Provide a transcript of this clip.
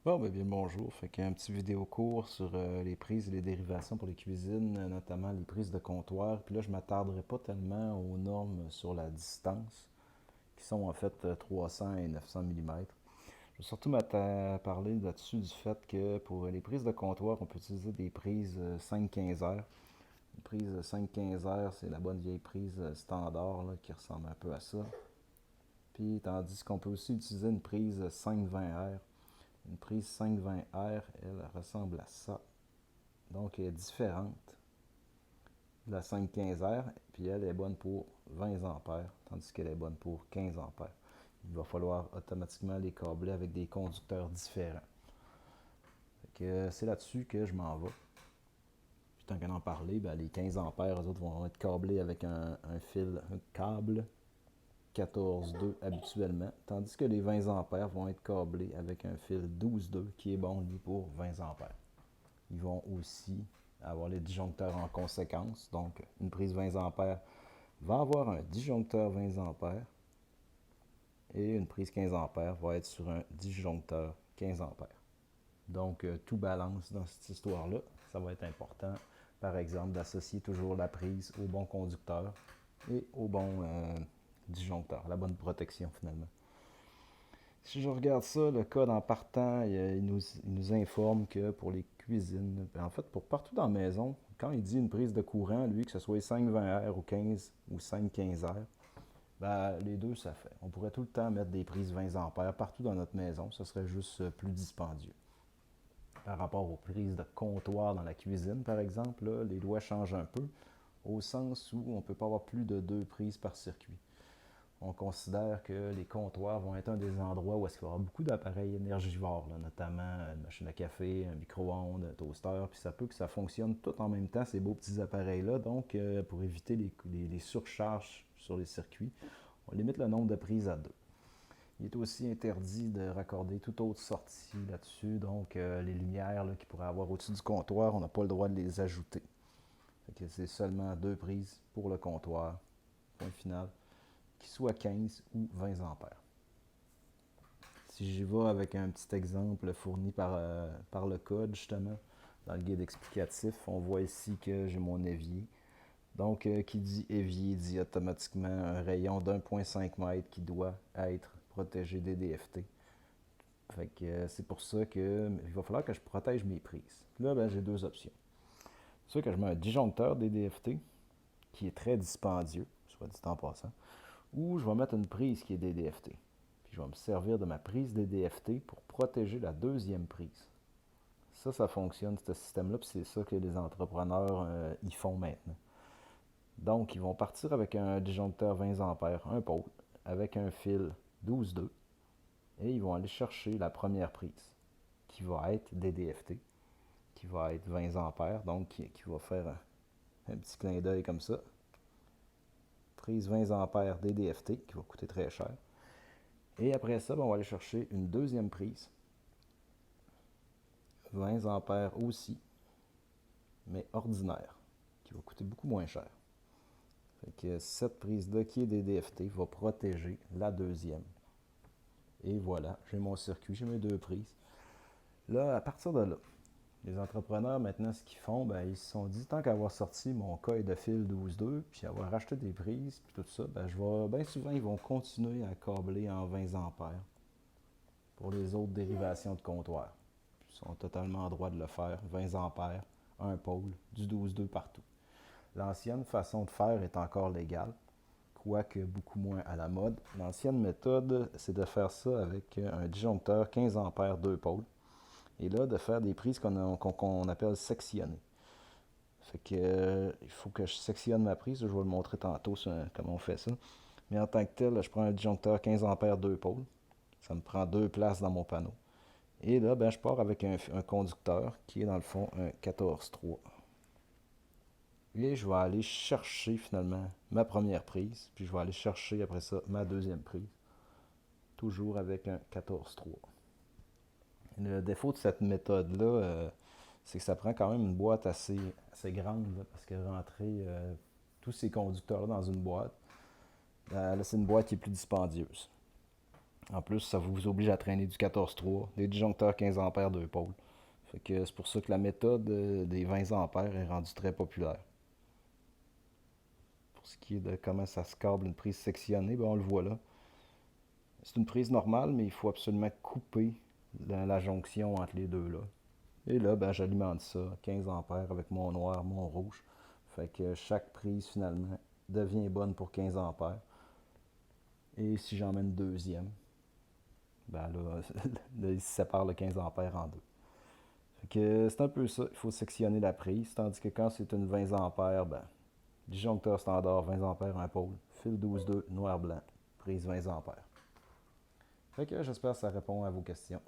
Bon, ben bien le bonjour. Fait qu'un petit vidéo court sur les prises et les dérivations pour les cuisines, notamment les prises de comptoir. Puis là, je m'attarderai pas tellement aux normes sur la distance, qui sont en fait 300 et 900 mm. Je vais surtout parler là-dessus du fait que pour les prises de comptoir, on peut utiliser des prises 5-15 heures. Une prise 5-15 heures, c'est la bonne vieille prise standard là, qui ressemble un peu à ça. Puis tandis qu'on peut aussi utiliser une prise 5-20 heures. Une prise 520R, elle ressemble à ça. Donc, elle est différente de la 515R, puis elle est bonne pour 20 ampères, tandis qu'elle est bonne pour 15 ampères. Il va falloir automatiquement les câbler avec des conducteurs différents. C'est là-dessus que je m'en vais. Puis tant qu'à en parler, ben, les 15 ampères, eux autres vont être câblés avec un câble 14,2 habituellement, tandis que les 20 ampères vont être câblés avec un fil 12,2 qui est bon lui pour 20 ampères. Ils vont aussi avoir les disjoncteurs en conséquence. Donc, une prise 20 ampères va avoir un disjoncteur 20 ampères et une prise 15 ampères va être sur un disjoncteur 15 ampères. Donc, tout balance dans cette histoire-là. Ça va être important, par exemple, d'associer toujours la prise au bon conducteur et au bon disjoncteur, la bonne protection finalement. Si je regarde ça, le code en partant, il nous informe que pour les cuisines, en fait, pour partout dans la maison, quand il dit une prise de courant, lui, que ce soit 520R ou 15 ou 515R, ben, les deux, ça fait. On pourrait tout le temps mettre des prises 20 ampères partout dans notre maison. Ce serait juste plus dispendieux. Par rapport aux prises de comptoir dans la cuisine, par exemple, là, les lois changent un peu, au sens où on ne peut pas avoir plus de deux prises par circuit. On considère que les comptoirs vont être un des endroits où il va y avoir beaucoup d'appareils énergivores, là, notamment une machine à café, un micro-ondes, un toaster, puis ça peut que ça fonctionne tout en même temps, ces beaux petits appareils-là. Donc, pour éviter les surcharges sur les circuits, on limite le nombre de prises à deux. Il est aussi interdit de raccorder toute autre sortie là-dessus, donc les lumières qu'il pourrait avoir au-dessus du comptoir, on n'a pas le droit de les ajouter. C'est seulement deux prises pour le comptoir, point final, qui soit 15 ou 20 ampères. Si j'y vais avec un petit exemple fourni par le code, justement, dans le guide explicatif, on voit ici que j'ai mon évier. Donc, qui dit évier dit automatiquement un rayon d'1,5 m qui doit être protégé des DFT. Fait que c'est pour ça que il va falloir que je protège mes prises. Là, ben, j'ai deux options. C'est sûr que je mets un disjoncteur des DFT, qui est très dispendieux, soit dit en passant, ou je vais mettre une prise qui est DDFT. Puis je vais me servir de ma prise DDFT pour protéger la deuxième prise. Ça fonctionne, ce système-là, puis c'est ça que les entrepreneurs y font maintenant. Donc, ils vont partir avec un disjoncteur 20 ampères, un pôle, avec un fil 12,2, et ils vont aller chercher la première prise, qui va être DDFT, qui va être 20 ampères, donc qui va faire un petit clin d'œil comme ça. Prise 20 ampères DDFT, qui va coûter très cher. Et après ça, on va aller chercher une deuxième prise, 20 ampères aussi, mais ordinaire, qui va coûter beaucoup moins cher. Fait que cette prise-là, qui est des DFT, va protéger la deuxième. Et voilà, j'ai mon circuit, j'ai mes deux prises. Là, à partir de là, les entrepreneurs, maintenant, ce qu'ils font, ben, ils se sont dit, tant qu'avoir sorti mon coil de fil 12,2, puis avoir acheté des prises, puis tout ça, ben, bien souvent, ils vont continuer à câbler en 20 ampères pour les autres dérivations de comptoir. Ils sont totalement en droit de le faire. 20 ampères, un pôle, du 12,2 partout. L'ancienne façon de faire est encore légale, quoique beaucoup moins à la mode. L'ancienne méthode, c'est de faire ça avec un disjoncteur 15 ampères, 2 pôles. Et là, de faire des prises qu'on appelle sectionnées. Fait que, il faut que je sectionne ma prise. Je vais le montrer tantôt comment on fait ça. Mais en tant que tel, je prends un disjoncteur 15 ampères, 2 pôles. Ça me prend deux places dans mon panneau. Et là, ben, je pars avec un conducteur qui est dans le fond un 14,3. Et je vais aller chercher finalement ma première prise, puis je vais aller chercher après ça ma deuxième prise, toujours avec un 14,3. Le défaut de cette méthode-là, c'est que ça prend quand même une boîte assez grande, là, parce que rentrer tous ces conducteurs-là dans une boîte, là, c'est une boîte qui est plus dispendieuse. En plus, ça vous oblige à traîner du 14-3, des disjoncteurs 15 ampères 2 pôles. Fait que c'est pour ça que la méthode des 20 ampères est rendue très populaire. Pour ce qui est de comment ça se câble une prise sectionnée, ben on le voit là. C'est une prise normale, mais il faut absolument couper la jonction entre les deux là. Et là, ben, j'alimente ça, 15 ampères avec mon noir, mon rouge. Fait que chaque prise, finalement, devient bonne pour 15 ampères. Et si j'en mets une deuxième, ben là, là, il se sépare le 15 ampères en deux. Fait que c'est un peu ça, il faut sectionner la prise. Tandis que quand c'est une 20 ampères, ben, disjoncteur standard, 20 ampères, un pôle, fil 12-2, noir-blanc, prise 20 ampères. Fait que j'espère que ça répond à vos questions.